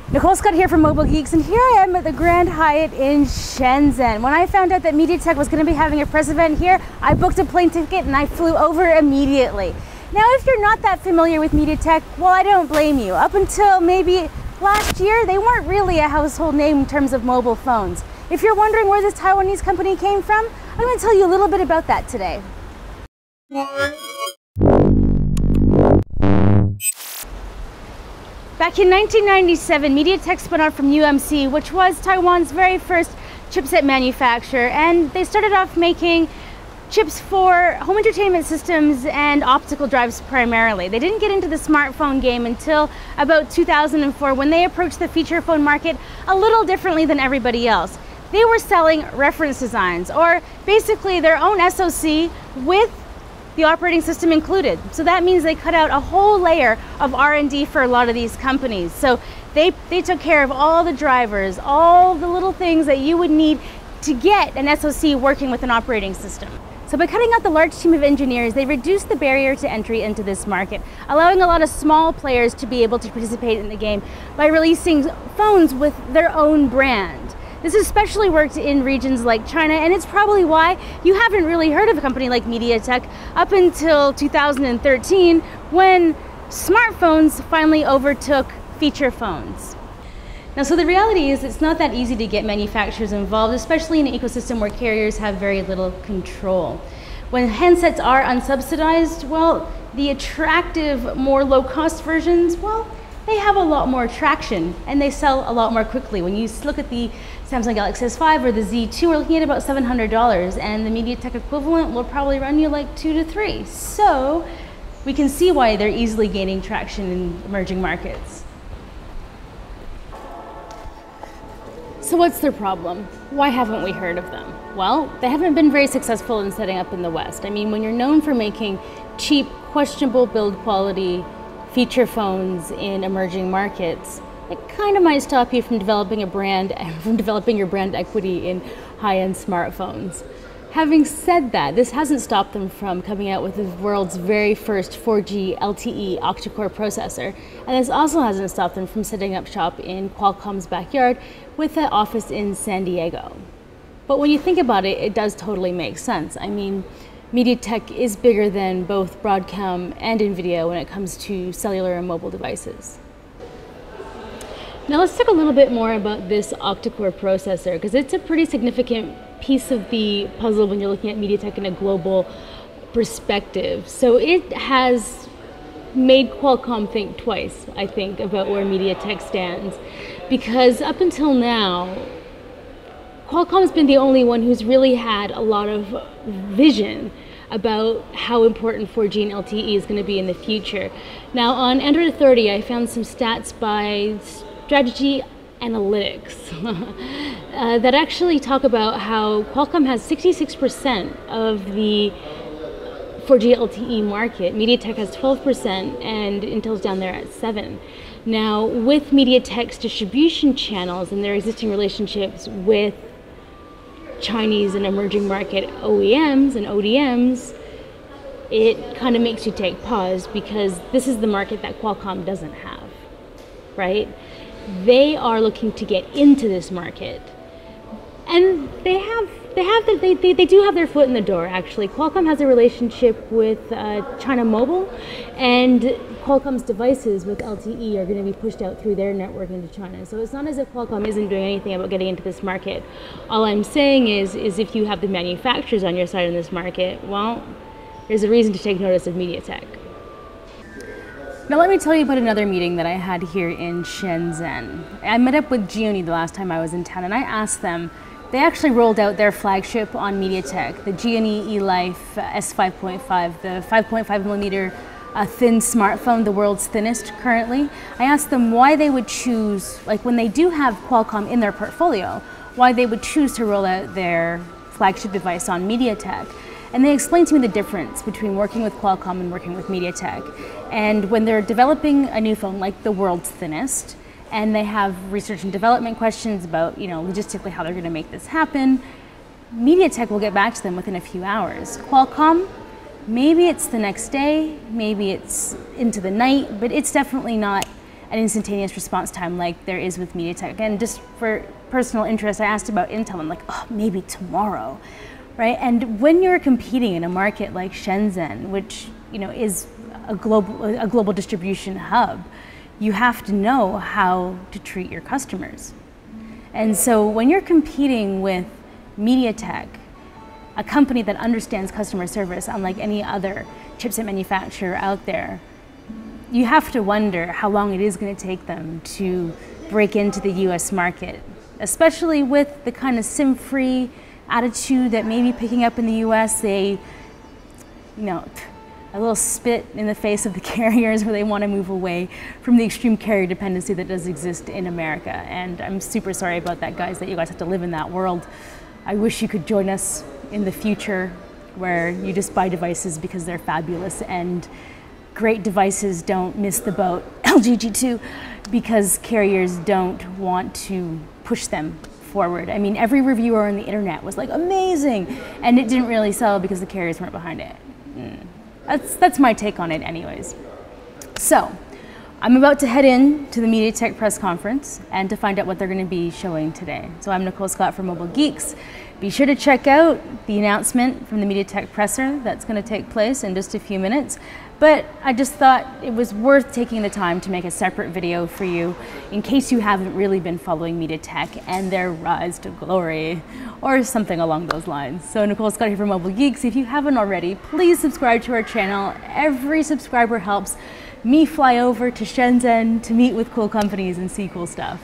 Nicole Scott here from Mobile Geeks, and here I am at the Grand Hyatt in Shenzhen. When I found out that MediaTek was going to be having a press event here, I booked a plane ticket and I flew over immediately. Now, if you're not that familiar with MediaTek, well, I don't blame you. Up until maybe last year, they weren't really a household name in terms of mobile phones. If you're wondering where this Taiwanese company came from, I'm going to tell you a little bit about that today. Back in 1997, MediaTek spun out from UMC, which was Taiwan's very first chipset manufacturer, and they started off making chips for home entertainment systems and optical drives primarily. They didn't get into the smartphone game until about 2004, when they approached the feature phone market a little differently than everybody else. They were selling reference designs, or basically their own SoC with the operating system included. So that means they cut out a whole layer of R&D for a lot of these companies. So they took care of all the drivers, all the little things that you would need to get an SoC working with an operating system. So by cutting out the large team of engineers, they reduced the barrier to entry into this market, allowing a lot of small players to be able to participate in the game by releasing phones with their own brand. This especially worked in regions like China, and it's probably why you haven't really heard of a company like MediaTek up until 2013, when smartphones finally overtook feature phones. Now, so the reality is it's not that easy to get manufacturers involved, especially in an ecosystem where carriers have very little control. When handsets are unsubsidized, well, the attractive, more low-cost versions, well, they have a lot more traction and they sell a lot more quickly. When you look at the Samsung Galaxy S5 or the Z2, we're looking at about $700, and the MediaTek equivalent will probably run you like $2 to $3. So we can see why they're easily gaining traction in emerging markets. So what's their problem? Why haven't we heard of them? Well, they haven't been very successful in setting up in the West. I mean, when you're known for making cheap, questionable build quality feature phones in emerging markets, it kind of might stop you from developing a brand and from developing your brand equity in high-end smartphones. Having said that, this hasn't stopped them from coming out with the world's very first 4G LTE octa-core processor, and this also hasn't stopped them from setting up shop in Qualcomm's backyard with an office in San Diego. But when you think about it, it does totally make sense. I mean, MediaTek is bigger than both Broadcom and NVIDIA when it comes to cellular and mobile devices. Now let's talk a little bit more about this octa-core processor, because it's a pretty significant piece of the puzzle when you're looking at MediaTek in a global perspective. So it has made Qualcomm think twice, I think, about where MediaTek stands, because up until now, Qualcomm's been the only one who's really had a lot of vision about how important 4G and LTE is going to be in the future. Now on Android Authority, I found some stats by Strategy Analytics that actually talk about how Qualcomm has 66% of the 4G LTE market. MediaTek has 12%, and Intel's down there at 7%. Now, with MediaTek's distribution channels and their existing relationships with Chinese and emerging market OEMs and ODMs, it kind of makes you take pause, because this is the market that Qualcomm doesn't have, right? They are looking to get into this market, and they do have their foot in the door. Actually, Qualcomm has a relationship with China Mobile, and Qualcomm's devices with LTE are going to be pushed out through their network into China. So it's not as if Qualcomm isn't doing anything about getting into this market. All I'm saying is if you have the manufacturers on your side in this market, well, there's a reason to take notice of MediaTek. Now let me tell you about another meeting that I had here in Shenzhen. I met up with Gioni the last time I was in town, and I asked them, they actually rolled out their flagship on MediaTek, the Gioni eLife S5.5, the 5.5mm thin smartphone, the world's thinnest currently. I asked them why they would choose, like when they do have Qualcomm in their portfolio, why they would choose to roll out their flagship device on MediaTek. And they explained to me the difference between working with Qualcomm and working with MediaTek. And when they're developing a new phone like the world's thinnest, and they have research and development questions about, logistically how they're going to make this happen, MediaTek will get back to them within a few hours. Qualcomm, maybe it's the next day, maybe it's into the night, but it's definitely not an instantaneous response time like there is with MediaTek. And just for personal interest, I asked about Intel. I'm like, oh, maybe tomorrow, right? And when you're competing in a market like Shenzhen, which is a global distribution hub, you have to know how to treat your customers. And so when you're competing with MediaTek, a company that understands customer service unlike any other chipset manufacturer out there, you have to wonder how long it is going to take them to break into the US market, especially with the kind of SIM-free attitude that may be picking up in the US. A little spit in the face of the carriers where they want to move away from the extreme carrier dependency that does exist in America. And I'm super sorry about that, guys, that you guys have to live in that world. I wish you could join us in the future where you just buy devices because they're fabulous, and great devices don't miss the boat, LG G2, because carriers don't want to push them forward. I mean, every reviewer on the internet was like, amazing, and it didn't really sell because the carriers weren't behind it. That's my take on it anyways. So, I'm about to head in to the MediaTek press conference and to find out what they're going to be showing today. So I'm Nicole Scott from Mobile Geeks. Be sure to check out the announcement from the MediaTek presser that's going to take place in just a few minutes. But I just thought it was worth taking the time to make a separate video for you in case you haven't really been following MediaTek and their rise to glory or something along those lines. So Nicole Scott here from Mobile Geeks. If you haven't already, please subscribe to our channel. Every subscriber helps me fly over to Shenzhen to meet with cool companies and see cool stuff.